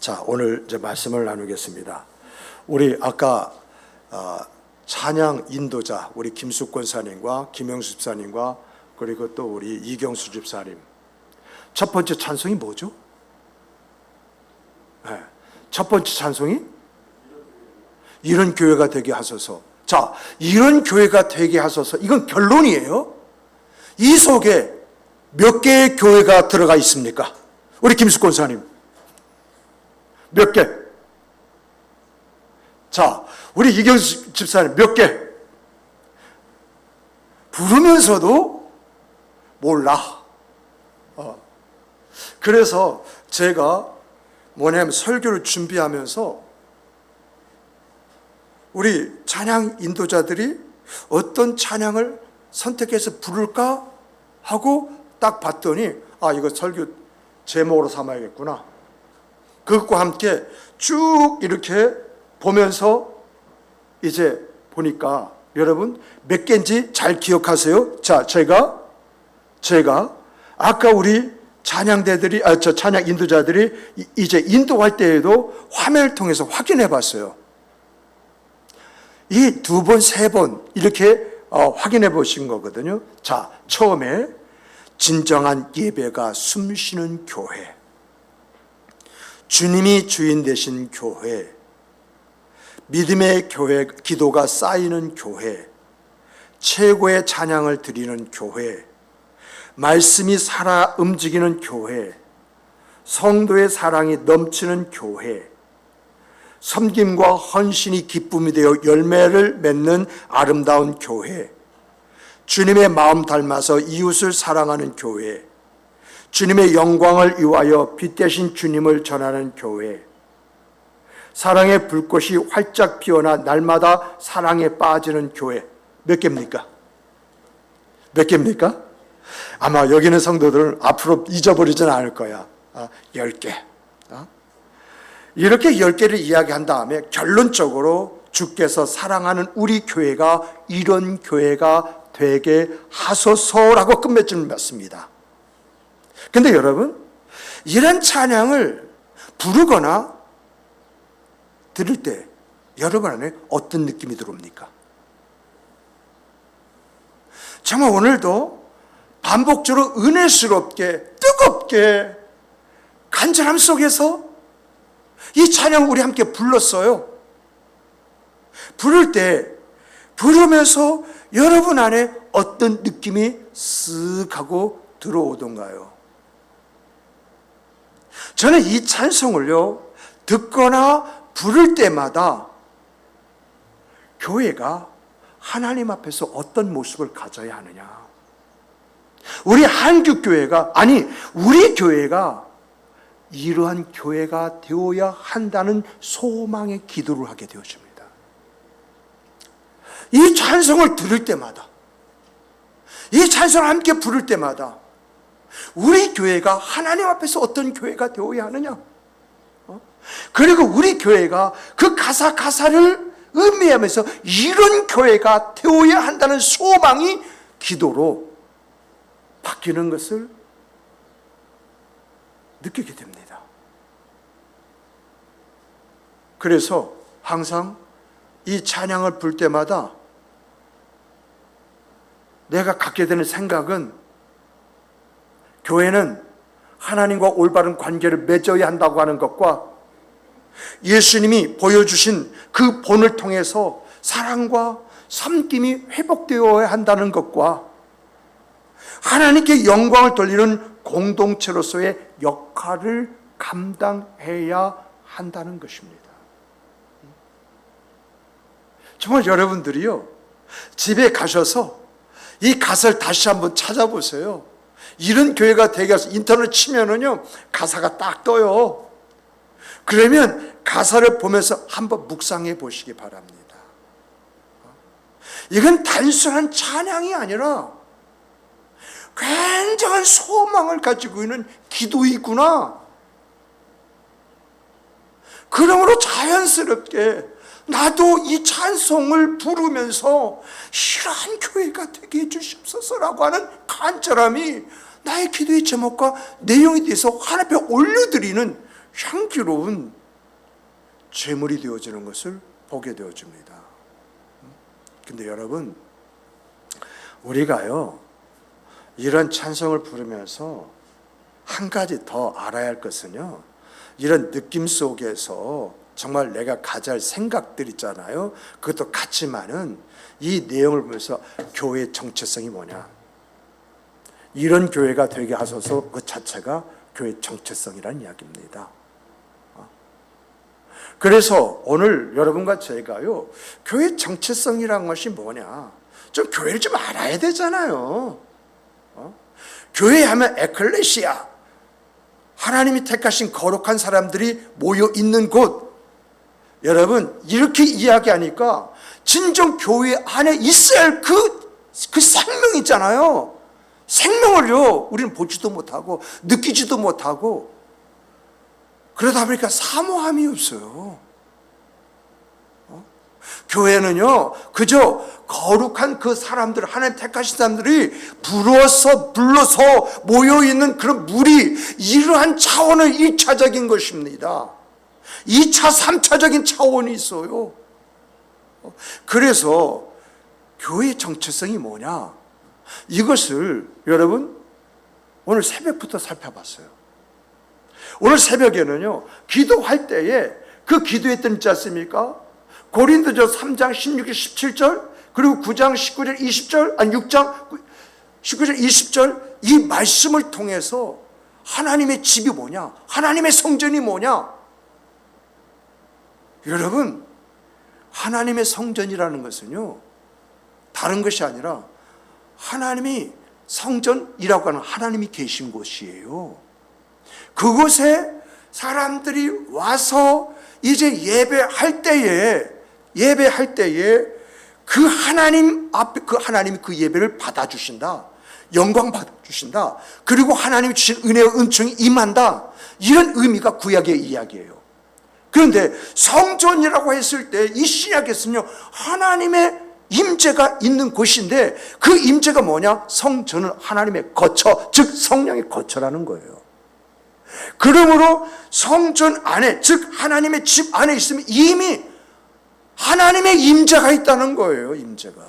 자, 오늘 이제 말씀을 나누겠습니다. 우리 아까 찬양 인도자 우리 김숙 권사님과 김영수 집사님과 그리고 또 우리 이경수 집사님, 첫 번째 찬송이 뭐죠? 네, 첫 번째 찬송이 이런 교회가 되게 하소서. 자, 이런 교회가 되게 하소서. 이건 결론이에요. 이 속에 몇 개의 교회가 들어가 있습니까? 우리 김숙 권사님 몇 개? 자, 우리 이경수 집사님 몇 개? 부르면서도 몰라. 그래서 제가 뭐냐면 설교를 준비하면서 우리 찬양 인도자들이 어떤 찬양을 선택해서 부를까 하고 딱 봤더니 이거 설교 제목으로 삼아야겠구나. 그것과 함께 쭉 이렇게 보면서 이제 보니까 여러분 몇 개인지 잘 기억하세요. 자, 제가 아까 우리 찬양대들이 찬양 인도자들이 이제 인도할 때에도 화면을 통해서 확인해 봤어요. 이 두 번, 세 번 이렇게 확인해 보신 거거든요. 자, 처음에 진정한 예배가 숨쉬는 교회, 주님이 주인 되신 교회, 믿음의 교회, 기도가 쌓이는 교회, 최고의 찬양을 드리는 교회, 말씀이 살아 움직이는 교회, 성도의 사랑이 넘치는 교회, 섬김과 헌신이 기쁨이 되어 열매를 맺는 아름다운 교회, 주님의 마음 닮아서 이웃을 사랑하는 교회, 주님의 영광을 위하여 빛 되신 주님을 전하는 교회, 사랑의 불꽃이 활짝 피어나 날마다 사랑에 빠지는 교회. 몇 개입니까? 몇 개입니까? 아마 여기 있는 성도들은 앞으로 잊어버리지는 않을 거야. 10개. 이렇게 10개를 이야기한 다음에 결론적으로 주께서 사랑하는 우리 교회가 이런 교회가 되게 하소서라고 끝맺음을 맺습니다. 근데 여러분, 이런 찬양을 부르거나 들을 때 여러분 안에 어떤 느낌이 들어옵니까? 정말 오늘도 반복적으로 은혜스럽게 뜨겁게 간절함 속에서 이 찬양을 우리 함께 불렀어요. 부를 때 부르면서 여러분 안에 어떤 느낌이 쓱 하고 들어오던가요? 저는 이 찬송을요 듣거나 부를 때마다 교회가 하나님 앞에서 어떤 모습을 가져야 하느냐, 우리 한국교회가 우리 교회가 이러한 교회가 되어야 한다는 소망의 기도를 하게 되어집니다. 이 찬송을 들을 때마다, 이 찬송을 함께 부를 때마다 우리 교회가 하나님 앞에서 어떤 교회가 되어야 하느냐, 그리고 우리 교회가 그 가사를 의미하면서 이런 교회가 되어야 한다는 소망이 기도로 바뀌는 것을 느끼게 됩니다. 그래서 항상 이 찬양을 부를 때마다 내가 갖게 되는 생각은, 교회는 하나님과 올바른 관계를 맺어야 한다고 하는 것과 예수님이 보여주신 그 본을 통해서 사랑과 섬김이 회복되어야 한다는 것과 하나님께 영광을 돌리는 공동체로서의 역할을 감당해야 한다는 것입니다. 정말 여러분들이요, 집에 가셔서 이 가사를 다시 한번 찾아보세요. 이런 교회가 되게 해서 인터넷 치면은요 가사가 딱 떠요. 그러면 가사를 보면서 한번 묵상해 보시기 바랍니다. 이건 단순한 찬양이 아니라 굉장한 소망을 가지고 있는 기도이구나. 그러므로 자연스럽게 나도 이 찬송을 부르면서 이러한 교회가 되게 해주시옵소서라고 하는 간절함이 나의 기도의 제목과 내용에 대해서 하나님 앞에 올려드리는 향기로운 제물이 되어지는 것을 보게 되어집니다. 근데 여러분, 우리가요 이런 찬송을 부르면서 한 가지 더 알아야 할 것은요, 이런 느낌 속에서 정말 내가 가질 생각들 있잖아요. 그것도 같지만은 이 내용을 보면서 교회의 정체성이 뭐냐, 이런 교회가 되게 하소서, 그 자체가 교회의 정체성이라는 이야기입니다. 그래서 오늘 여러분과 제가요, 교회의 정체성이란 것이 뭐냐, 좀 교회를 좀 알아야 되잖아요. 교회 하면 에클레시아, 하나님이 택하신 거룩한 사람들이 모여 있는 곳. 여러분, 이렇게 이야기하니까 진정 교회 안에 있어야 할 그 생명 있잖아요. 생명을요 우리는 보지도 못하고 느끼지도 못하고, 그러다 보니까 사모함이 없어요. 교회는요 그저 거룩한 그 사람들, 하나님 택하신 사람들이 불러서 모여있는 그런 무리, 이러한 차원은 1차적인 것입니다. 2차, 3차적인 차원이 있어요. 그래서 교회의 정체성이 뭐냐, 이것을 여러분 오늘 새벽부터 살펴봤어요. 오늘 새벽에는요 기도할 때에 그 기도했던 있지 않습니까? 고린도전서 3장 16절 17절, 그리고 9장 19절 20절, 6장 19절 20절, 이 말씀을 통해서 하나님의 집이 뭐냐, 하나님의 성전이 뭐냐. 여러분, 하나님의 성전이라는 것은요 다른 것이 아니라 하나님이 성전이라고 하는 하나님이 계신 곳이에요. 그곳에 사람들이 와서 이제 예배할 때에 그 하나님 앞에, 그 하나님이 그 예배를 받아주신다, 영광 받아주신다, 그리고 하나님이 주신 은혜와 은총이 임한다, 이런 의미가 구약의 이야기예요. 그런데 성전이라고 했을 때 이 신약에서는요 하나님의 임재가 있는 곳인데, 그 임재가 뭐냐, 성전은 하나님의 거처, 즉 성령의 거처라는 거예요. 그러므로 성전 안에, 즉 하나님의 집 안에 있으면 이미 하나님의 임재가 있다는 거예요. 임재가.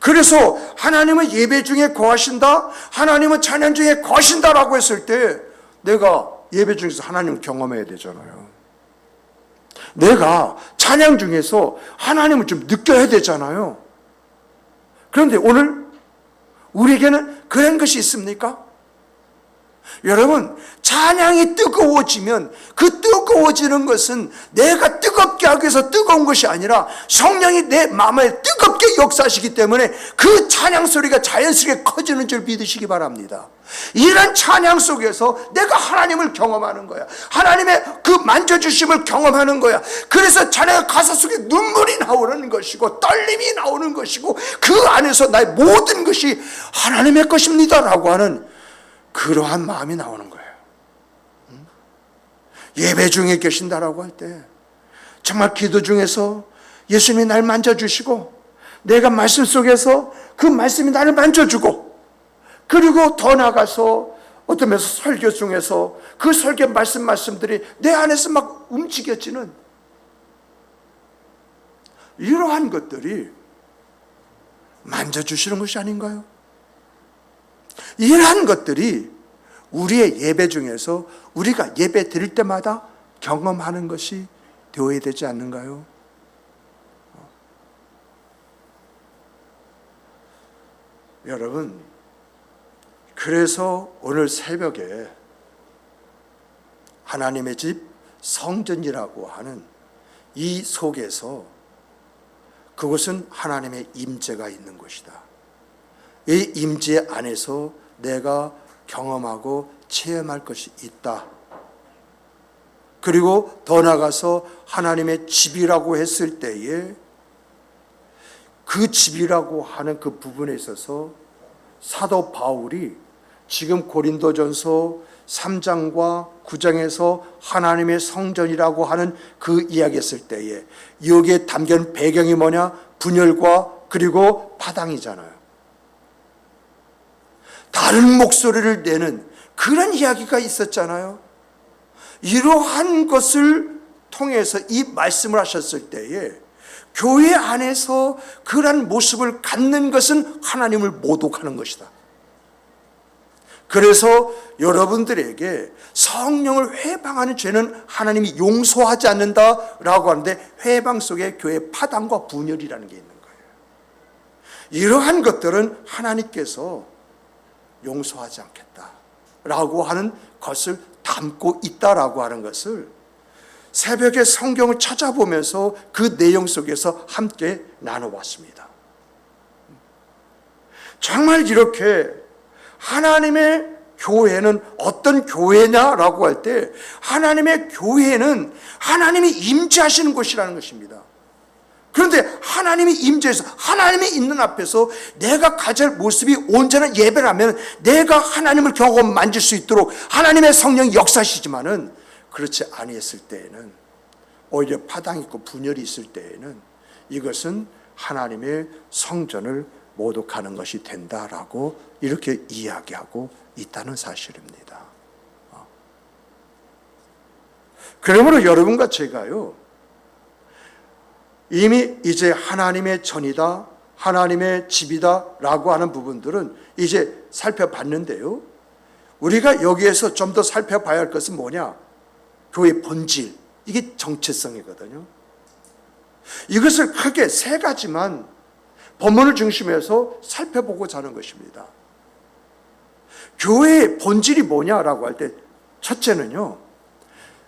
그래서 하나님은 예배 중에 거하신다, 하나님은 찬양 중에 거하신다라고 했을 때 내가 예배 중에서 하나님을 경험해야 되잖아요. 내가 찬양 중에서 하나님을 좀 느껴야 되잖아요. 그런데 오늘 우리에게는 그런 것이 있습니까? 여러분, 찬양이 뜨거워지면 그 뜨거워지는 것은 내가 뜨겁게 하기 위해서 뜨거운 것이 아니라 성령이 내 마음에 뜨겁게 역사하시기 때문에 그 찬양 소리가 자연스럽게 커지는 줄 믿으시기 바랍니다. 이런 찬양 속에서 내가 하나님을 경험하는 거야. 하나님의 그 만져주심을 경험하는 거야. 그래서 찬양의 가사 속에 눈물이 나오는 것이고 떨림이 나오는 것이고, 그 안에서 나의 모든 것이 하나님의 것입니다 라고 하는 그러한 마음이 나오는 거예요. 예배 중에 계신다라고 할 때 정말 기도 중에서 예수님이 날 만져주시고, 내가 말씀 속에서 그 말씀이 나를 만져주고, 그리고 더 나가서 어떤 면에서 설교 중에서 그 설교 말씀들이 내 안에서 막 움직여지는 이러한 것들이 만져주시는 것이 아닌가요? 이러한 것들이 우리의 예배 중에서 우리가 예배 드릴 때마다 경험하는 것이 되어야 되지 않는가요? 여러분, 그래서 오늘 새벽에 하나님의 집 성전이라고 하는 이 속에서 그것은 하나님의 임재가 있는 곳이다. 이 임재 안에서 내가 경험하고 체험할 것이 있다. 그리고 더 나아가서 하나님의 집이라고 했을 때에 그 집이라고 하는 그 부분에 있어서 사도 바울이 지금 고린도전서 3장과 9장에서 하나님의 성전이라고 하는 그 이야기했을 때에 여기에 담긴 배경이 뭐냐? 분열과 그리고 파당이잖아요. 다른 목소리를 내는 그런 이야기가 있었잖아요. 이러한 것을 통해서 이 말씀을 하셨을 때에 교회 안에서 그러한 모습을 갖는 것은 하나님을 모독하는 것이다. 그래서 여러분들에게 성령을 회방하는 죄는 하나님이 용서하지 않는다라고 하는데, 회방 속에 교회의 파당과 분열이라는 게 있는 거예요. 이러한 것들은 하나님께서 용서하지 않겠다라고 하는 것을 담고 있다라고 하는 것을 새벽에 성경을 찾아보면서 그 내용 속에서 함께 나눠봤습니다. 정말 이렇게 하나님의 교회는 어떤 교회냐라고 할 때, 하나님의 교회는 하나님이 임재하시는 곳이라는 것입니다. 그런데 하나님이 임재해서 하나님이 있는 앞에서 내가 가질 모습이 온전한 예배라면 내가 하나님을 경험 만질 수 있도록 하나님의 성령이 역사하시지만은, 그렇지 아니했을 때에는, 오히려 파당 있고 분열이 있을 때에는 이것은 하나님의 성전을 모독하는 것이 된다라고 이렇게 이야기하고 있다는 사실입니다. 그러므로 여러분과 제가요, 이미 이제 하나님의 전이다, 하나님의 집이다 라고 하는 부분들은 이제 살펴봤는데요, 우리가 여기에서 좀 더 살펴봐야 할 것은 뭐냐? 교회의 본질, 이게 정체성이거든요. 이것을 크게 세 가지만 본문을 중심해서 살펴보고자 하는 것입니다. 교회의 본질이 뭐냐라고 할 때, 첫째는요,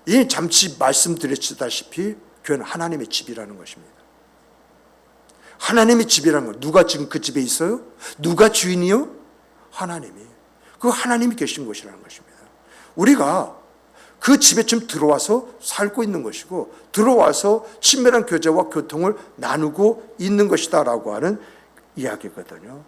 이 잠시 말씀드렸다시피 교회는 하나님의 집이라는 것입니다. 하나님의 집이라는 것, 누가 지금 그 집에 있어요? 누가 주인이요? 하나님이. 그 하나님이 계신 곳이라는 것입니다. 우리가 그 집에 지금 들어와서 살고 있는 것이고, 들어와서 친밀한 교제와 교통을 나누고 있는 것이다라고 하는 이야기거든요.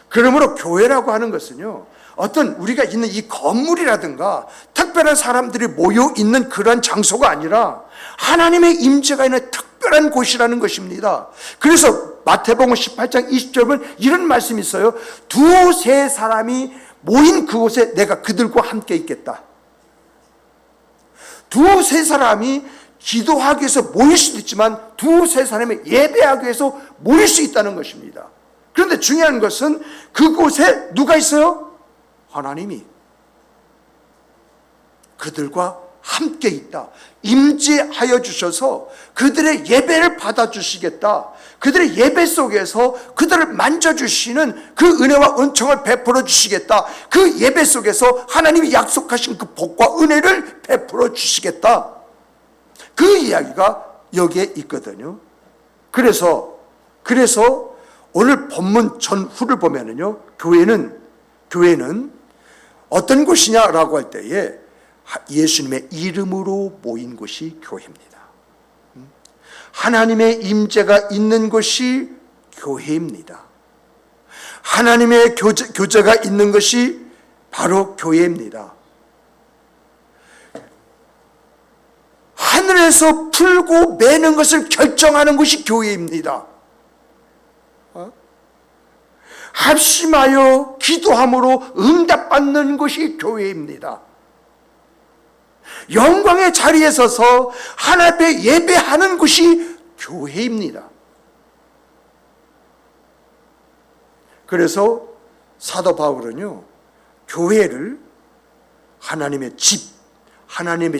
그러므로 교회라고 하는 것은요, 어떤 우리가 있는 이 건물이라든가 특별한 사람들이 모여 있는 그런 장소가 아니라 하나님의 임재가 있는 특별한 곳이라는 것입니다. 그래서 마태복음 18장 20절은 이런 말씀이 있어요. 두세 사람이 모인 그곳에 내가 그들과 함께 있겠다. 두세 사람이 기도하기 위해서 모일 수도 있지만 두세 사람이 예배하기 위해서 모일 수 있다는 것입니다. 그런데 중요한 것은 그곳에 누가 있어요? 하나님이 그들과 함께 있다. 임재하여 주셔서 그들의 예배를 받아주시겠다. 그들의 예배 속에서 그들을 만져주시는 그 은혜와 은총을 베풀어 주시겠다. 그 예배 속에서 하나님이 약속하신 그 복과 은혜를 베풀어 주시겠다. 그 이야기가 여기에 있거든요. 그래서 오늘 본문 전후를 보면은요, 교회는 어떤 곳이냐라고 할 때에 예수님의 이름으로 모인 곳이 교회입니다. 하나님의 임재가 있는 곳이 교회입니다. 하나님의 교제가 있는 것이 바로 교회입니다. 하늘에서 풀고 매는 것을 결정하는 것이 교회입니다. 합심하여 기도함으로 응답받는 것이 교회입니다. 영광의 자리에 서서 하나님 앞에 예배하는 것이 교회입니다. 그래서 사도 바울은요, 교회를 하나님의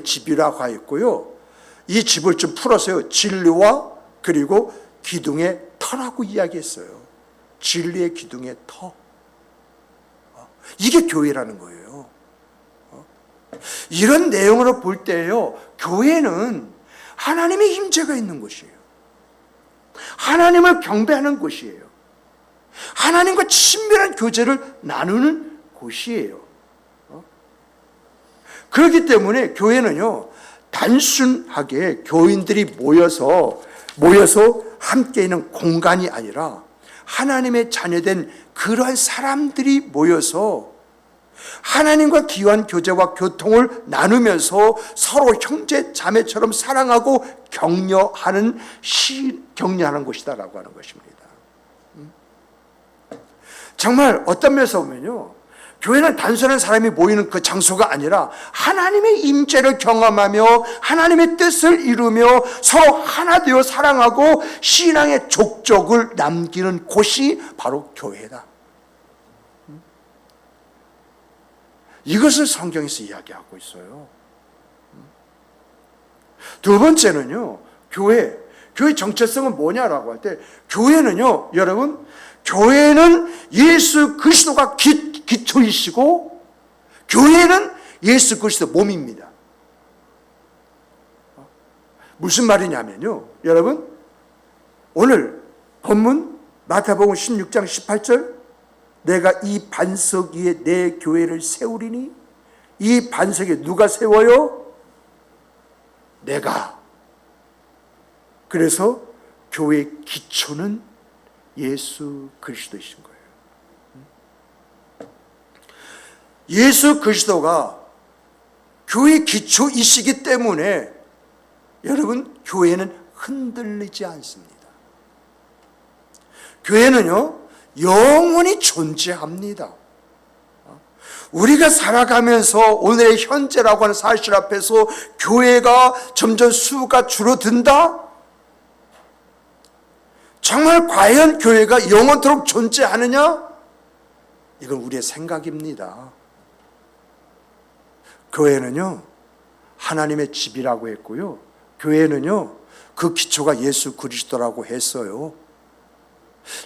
집이라고 하였고요, 이 집을 좀 풀어서요, 진리와 그리고 기둥의 터라고 이야기했어요. 진리의 기둥의 터. 이게 교회라는 거예요. 이런 내용으로 볼 때요, 교회는 하나님의 임재가 있는 곳이에요. 하나님을 경배하는 곳이에요. 하나님과 친밀한 교제를 나누는 곳이에요. 그렇기 때문에 교회는요, 단순하게 교인들이 모여서 함께 있는 공간이 아니라 하나님의 자녀된 그러한 사람들이 모여서 하나님과 귀한 교제와 교통을 나누면서 서로 형제 자매처럼 사랑하고 격려하는 곳이다라고 하는 것입니다. 정말 어떤 면에서 보면요, 교회는 단순한 사람이 모이는 그 장소가 아니라 하나님의 임재를 경험하며 하나님의 뜻을 이루며 서로 하나 되어 사랑하고 신앙의 족적을 남기는 곳이 바로 교회다. 이것을 성경에서 이야기하고 있어요. 두 번째는요, 교회 정체성은 뭐냐라고 할 때, 교회는요, 여러분, 교회는 예수 그리스도가 기초이시고, 교회는 예수 그리스도 몸입니다. 무슨 말이냐면요, 여러분, 오늘 본문 마태복음 16장 18절, 내가 이 반석 위에 내 교회를 세우리니, 이 반석에 누가 세워요? 내가. 그래서 교회의 기초는 예수 그리스도이신 거예요. 예수 그리스도가 교회의 기초이시기 때문에 여러분, 교회는 흔들리지 않습니다. 교회는요, 영원히 존재합니다. 우리가 살아가면서 오늘의 현재라고 하는 사실 앞에서 교회가 점점 수가 줄어든다? 정말 과연 교회가 영원토록 존재하느냐? 이건 우리의 생각입니다. 교회는요, 하나님의 집이라고 했고요, 교회는요, 그 기초가 예수 그리스도라고 했어요.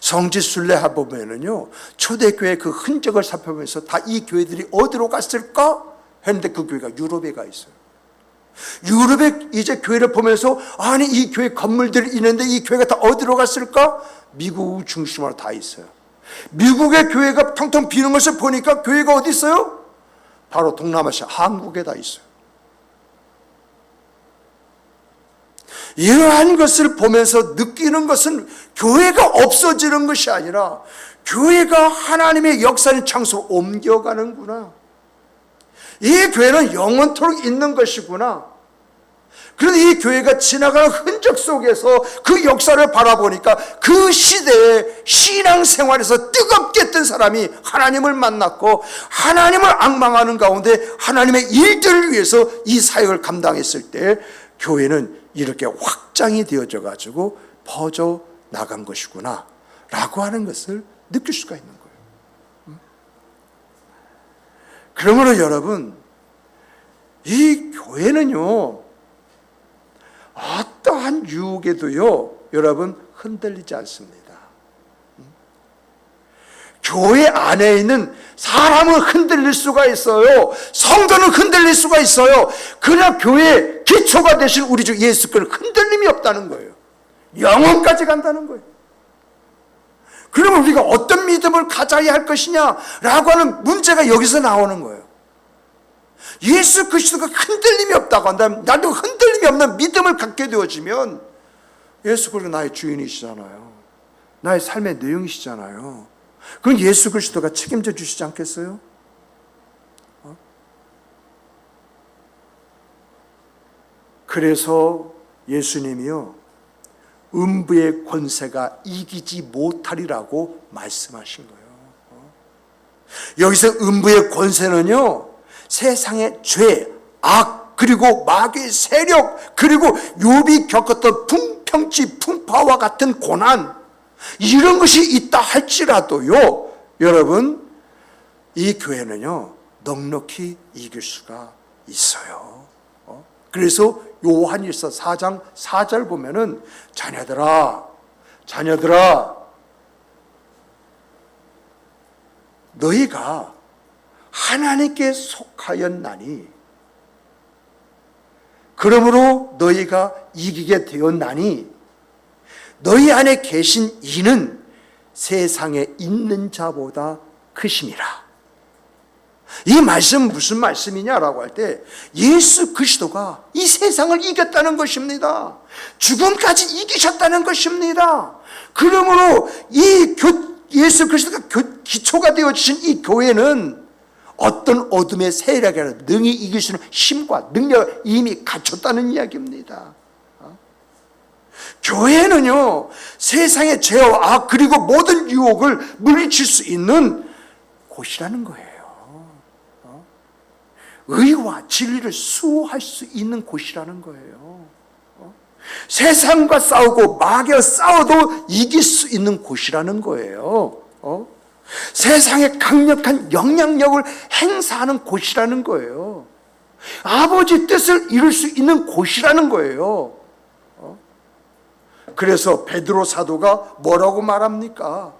성지 순례해 보면은요, 초대교회 그 흔적을 살펴보면서 다 이 교회들이 어디로 갔을까 했는데 그 교회가 유럽에 가 있어요. 유럽에 이제 교회를 보면서, 아니 이 교회 건물들이 있는데 이 교회가 다 어디로 갔을까? 미국 중심으로 다 있어요. 미국의 교회가 텅텅 비는 것을 보니까 교회가 어디 있어요? 바로 동남아시아 한국에 다 있어요. 이러한 것을 보면서 느끼는 것은 교회가 없어지는 것이 아니라 교회가 하나님의 역사의 장소로 옮겨가는구나. 이 교회는 영원토록 있는 것이구나. 그런데 이 교회가 지나가는 흔적 속에서 그 역사를 바라보니까 그 시대의 신앙생활에서 뜨겁게 했던 사람이 하나님을 만났고, 하나님을 앙망하는 가운데 하나님의 일들을 위해서 이 사역을 감당했을 때 교회는 이렇게 확장이 되어져 가지고 퍼져 나간 것이구나 라고 하는 것을 느낄 수가 있는 거예요. 그러므로 여러분, 이 교회는요, 어떠한 유혹에도요, 여러분, 흔들리지 않습니다. 교회 안에 있는 사람은 흔들릴 수가 있어요. 성도는 흔들릴 수가 있어요. 그러나 교회의 기초가 되신 우리 주 예수 그리스도는 흔들림이 없다는 거예요. 영원까지 간다는 거예요. 그러면 우리가 어떤 믿음을 가져야 할 것이냐라고 하는 문제가 여기서 나오는 거예요. 예수 그리스도가 흔들림이 없다고 한다면, 나도 흔들림이 없는 믿음을 갖게 되어지면, 예수 그리스도 나의 주인이시잖아요. 나의 삶의 내용이시잖아요. 그럼 예수 그리스도가 책임져 주시지 않겠어요? 그래서 예수님이요, 음부의 권세가 이기지 못하리라고 말씀하신 거예요. 여기서 음부의 권세는요, 세상의 죄, 악, 그리고 마귀의 세력, 그리고 욥이 겪었던 풍평치 풍파와 같은 고난, 이런 것이 있다 할지라도요, 여러분, 이 교회는요, 넉넉히 이길 수가 있어요. 그래서 요한일서 4장 4절 보면은, 자녀들아 너희가 하나님께 속하였나니, 그러므로 너희가 이기게 되었나니, 너희 안에 계신 이는 세상에 있는 자보다 크심이라. 이 말씀은 무슨 말씀이냐라고 할 때, 예수 그리스도가 이 세상을 이겼다는 것입니다. 죽음까지 이기셨다는 것입니다. 그러므로 이 예수 그리스도가 기초가 되어주신 이 교회는 어떤 어둠의 세력이라도 능히 이길 수 있는 힘과 능력을 이미 갖췄다는 이야기입니다. 교회는요, 세상의 죄와 악, 그리고 모든 유혹을 물리칠 수 있는 곳이라는 거예요. 의와 진리를 수호할 수 있는 곳이라는 거예요. 세상과 싸우고 마귀와 싸워도 이길 수 있는 곳이라는 거예요. 세상의 강력한 영향력을 행사하는 곳이라는 거예요. 아버지 뜻을 이룰 수 있는 곳이라는 거예요. 그래서 베드로 사도가 뭐라고 말합니까?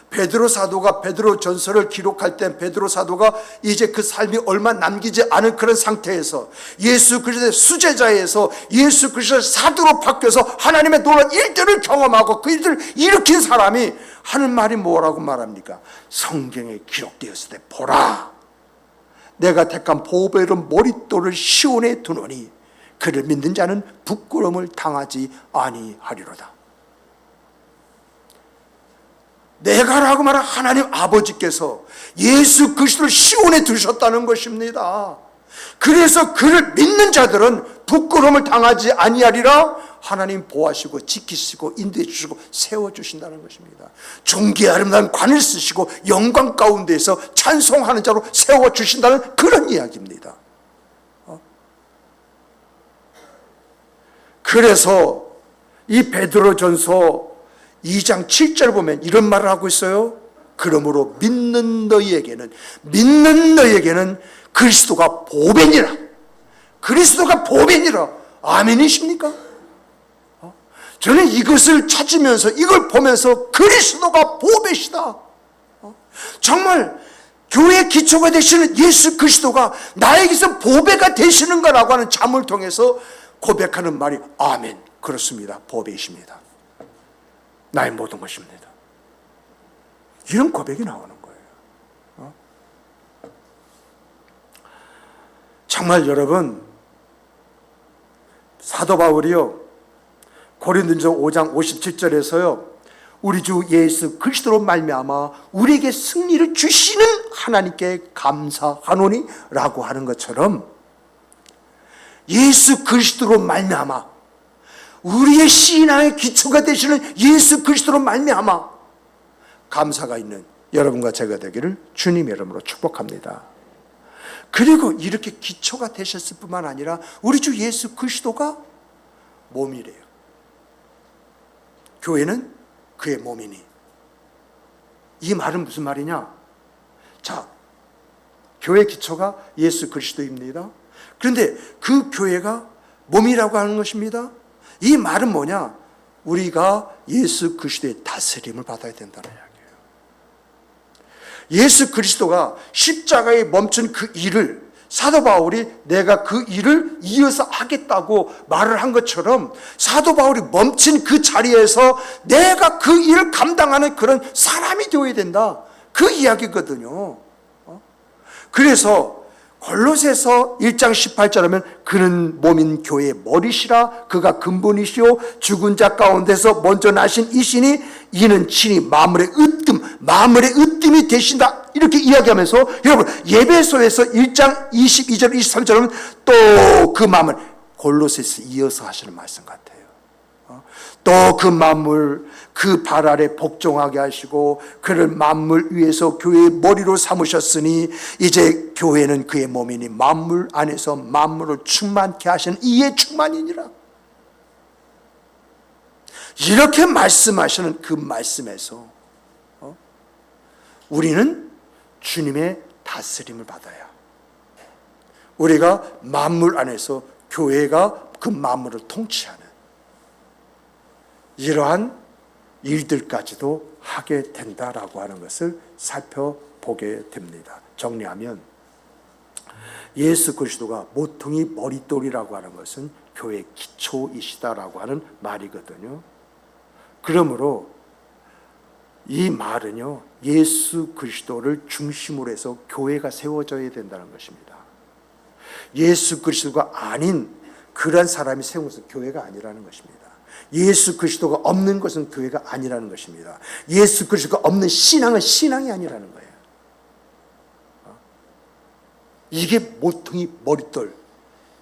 베드로 사도가 베드로 전서를 기록할 때 베드로 사도가 이제 그 삶이 얼마 남기지 않은 그런 상태에서 예수 그리스도의 수제자에서 예수 그리스도의 사도로 바뀌어서 하나님의 놀라운 일들을 경험하고 그 일들을 일으킨 사람이 하는 말이 뭐라고 말합니까? 성경에 기록되었을 때 보라, 내가 택한 보배로운 머릿돌을 시온에 두노니 그를 믿는 자는 부끄러움을 당하지 아니하리로다. 내가라고 말한 하나님 아버지께서 예수 그리스도를 시온에 두셨다는 것입니다. 그래서 그를 믿는 자들은 부끄러움을 당하지 아니하리라. 하나님 보호하시고 지키시고 인도해 주시고 세워주신다는 것입니다. 존귀 아름다운 관을 쓰시고 영광 가운데에서 찬송하는 자로 세워주신다는 그런 이야기입니다. 그래서 이 베드로전서 2장 7절 보면 이런 말을 하고 있어요. 그러므로 믿는 너희에게는 그리스도가 보배니라. 그리스도가 보배니라. 아멘이십니까? 저는 이것을 찾으면서 이걸 보면서 그리스도가 보배시다. 정말 교회의 기초가 되시는 예수 그리스도가 나에게서 보배가 되시는 거라고 하는 잠을 통해서 고백하는 말이 아멘, 그렇습니다. 보배이십니다. 나의 모든 것입니다. 이런 고백이 나오는 거예요. 정말 여러분, 사도 바울이요 고린도전서 5장 57절에서요 우리 주 예수 그리스도로 말미암아 우리에게 승리를 주시는 하나님께 감사하노니 라고 하는 것처럼 예수 그리스도로 말미암아 우리의 신앙의 기초가 되시는 예수 그리스도로 말미암아 감사가 있는 여러분과 제가 되기를 주님의 이름으로 축복합니다. 그리고 이렇게 기초가 되셨을 뿐만 아니라 우리 주 예수 그리스도가 몸이래요. 교회는 그의 몸이니. 이 말은 무슨 말이냐? 자, 교회 기초가 예수 그리스도입니다. 그런데 그 교회가 몸이라고 하는 것입니다. 이 말은 뭐냐? 우리가 예수 그리스도의 다스림을 받아야 된다는 이야기예요. 예수 그리스도가 십자가에 멈춘 그 일을 사도 바울이 내가 그 일을 이어서 하겠다고 말을 한 것처럼 사도 바울이 멈춘 그 자리에서 내가 그 일을 감당하는 그런 사람이 되어야 된다. 그 이야기거든요. 그래서 골로새서 1장 18절 하면 그는 몸인 교회의 머리시라. 그가 근본이시오 죽은 자 가운데서 먼저 나신 이시니 이는 친히 만물의 으뜸이 되신다. 이렇게 이야기하면서 여러분 예배소에서 1장 22절 23절 하면 또 그 만물, 골로새서 이어서 하시는 말씀 같아요. 또 그 만물 그 발 아래 복종하게 하시고 그를 만물 위에서 교회의 머리로 삼으셨으니 이제 교회는 그의 몸이니 만물 안에서 만물을 충만케 하시는 이의 충만이니라. 이렇게 말씀하시는 그 말씀에서 우리는 주님의 다스림을 받아야 우리가 만물 안에서 교회가 그 만물을 통치하는 이러한 일들까지도 하게 된다라고 하는 것을 살펴보게 됩니다. 정리하면 예수 그리스도가 모퉁이 머릿돌이라고 하는 것은 교회의 기초이시다라고 하는 말이거든요. 그러므로 이 말은요 예수 그리스도를 중심으로 해서 교회가 세워져야 된다는 것입니다. 예수 그리스도가 아닌 그런 사람이 세운 것은 교회가 아니라는 것입니다. 예수 그리스도가 없는 것은 교회가 아니라는 것입니다. 예수 그리스도가 없는 신앙은 신앙이 아니라는 거예요. 이게 모퉁이 머릿돌,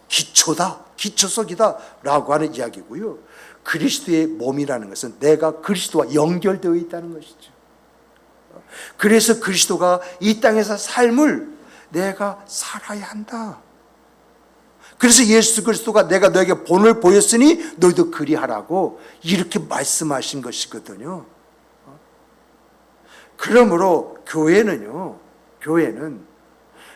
기초다, 기초석이다 라고 하는 이야기고요. 그리스도의 몸이라는 것은 내가 그리스도와 연결되어 있다는 것이죠. 그래서 그리스도가 이 땅에서 삶을 내가 살아야 한다. 그래서 예수 그리스도가 내가 너에게 본을 보였으니 너희도 그리하라고 이렇게 말씀하신 것이거든요. 그러므로 교회는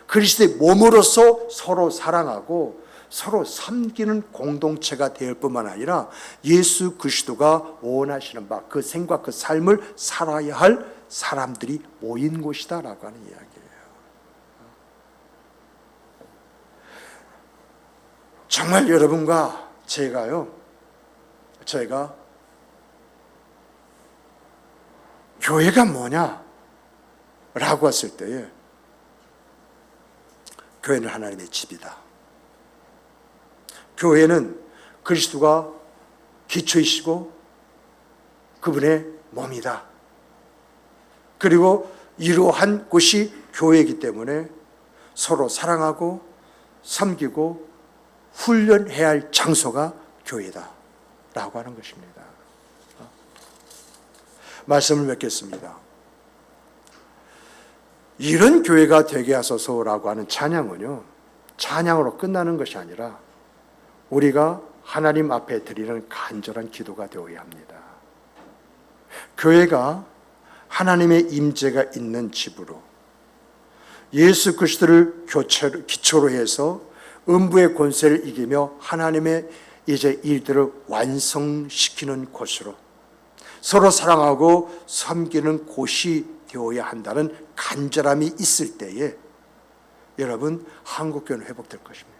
그리스도의 몸으로서 서로 사랑하고 서로 섬기는 공동체가 될 뿐만 아니라 예수 그리스도가 원하시는 바 그 생각 그 삶을 살아야 할 사람들이 모인 곳이다라고 하는 이야기예요. 정말 여러분과 저희가 교회가 뭐냐? 라고 했을 때에 교회는 하나님의 집이다. 교회는 그리스도가 기초이시고 그분의 몸이다. 그리고 이러한 곳이 교회이기 때문에 서로 사랑하고 섬기고 훈련해야 할 장소가 교회다 라고 하는 것입니다. 말씀을 맺겠습니다. 이런 교회가 되게 하소서라고 하는 찬양은요, 찬양으로 끝나는 것이 아니라 우리가 하나님 앞에 드리는 간절한 기도가 되어야 합니다. 교회가 하나님의 임재가 있는 집으로 예수 그리스도를 기초로 해서 음부의 권세를 이기며 하나님의 이제 일들을 완성시키는 곳으로 서로 사랑하고 섬기는 곳이 되어야 한다는 간절함이 있을 때에 여러분 한국교회는 회복될 것입니다.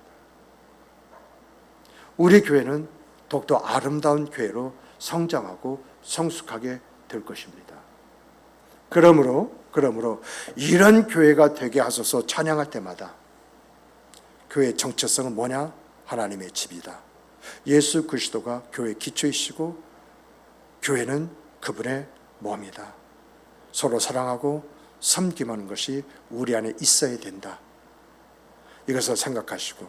우리 교회는 더욱더 아름다운 교회로 성장하고 성숙하게 될 것입니다. 그러므로 이런 교회가 되게 하소서 찬양할 때마다 교회의 정체성은 뭐냐? 하나님의 집이다. 예수 그리스도가 교회의 기초이시고 교회는 그분의 몸이다. 서로 사랑하고 섬김하는 것이 우리 안에 있어야 된다. 이것을 생각하시고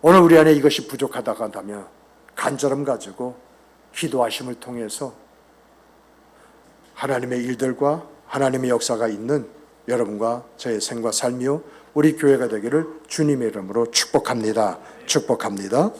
오늘 우리 안에 이것이 부족하다고 한다면 간절함 가지고 기도하심을 통해서 하나님의 일들과 하나님의 역사가 있는 여러분과 저의 생과 삶이요 우리 교회가 되기를 주님의 이름으로 축복합니다. 축복합니다.